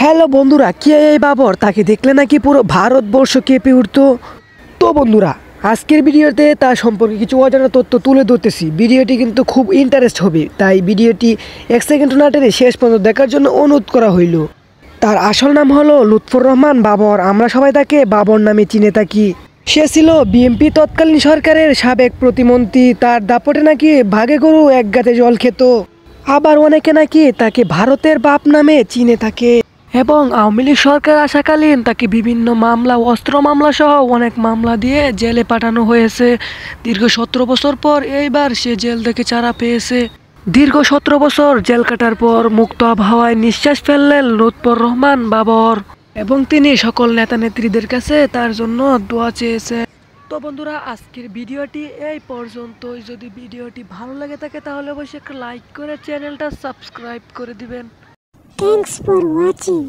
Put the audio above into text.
Hello বন্ধুরা, কে এই বাবর? তাকে দেখলে নাকি পুরো ভারতবর্ষ কেঁপে উঠতো। তো বন্ধুরা, আজকের ভিডিওতে তার সম্পর্কে কিছু অজানা তথ্য তুলে ধরতেছি। ভিডিওটি কিন্তু খুব ইন্টারেস্ট হবে, তাই ভিডিওটি 1 সেকেন্ড না টেনে শেষ পর্যন্ত দেখার জন্য অনুরোধ করা হইল। তার আসল নাম হলো লুৎফর রহমান বাবর। আমরা সবাই তাকে বাবর নামে চিনে থাকি। সে ছিল বিএনপি তৎকালীন সরকারের সাবেক প্রতিমন্ত্রী। তার দাপটে নাকি ভাগে গরু এক গাছে জল খেত। আবার অনেকে নাকি তাকে ভারতের বাপ নামে চিনে থাকে। এবং আওয়ামী লীগ সরকার আসাকালীন তাকে বিভিন্ন মামলা, অস্ত্র মামলা সহ অনেক মামলা দিয়ে জেলে পাঠানো হয়েছে। দীর্ঘ 17 বছর পর এইবার সে জেল থেকে ছাড়া পেয়েছে। দীর্ঘ 17 বছর জেল কাটার পর মুক্ত আবহাওয়ায় নিঃশ্বাস ফেললেন লুৎফর রহমান বাবর, এবং তিনি সকল নেতা নেত্রীদের কাছে তার জন্য দোয়া চেয়েছে। তো বন্ধুরা, আজকের ভিডিওটি এই পর্যন্তই। যদি ভিডিওটি ভালো লাগে থাকে তাহলে অবশ্যই একটা লাইক করে চ্যানেলটা সাবস্ক্রাইব করে দিবেন। Thanks for watching.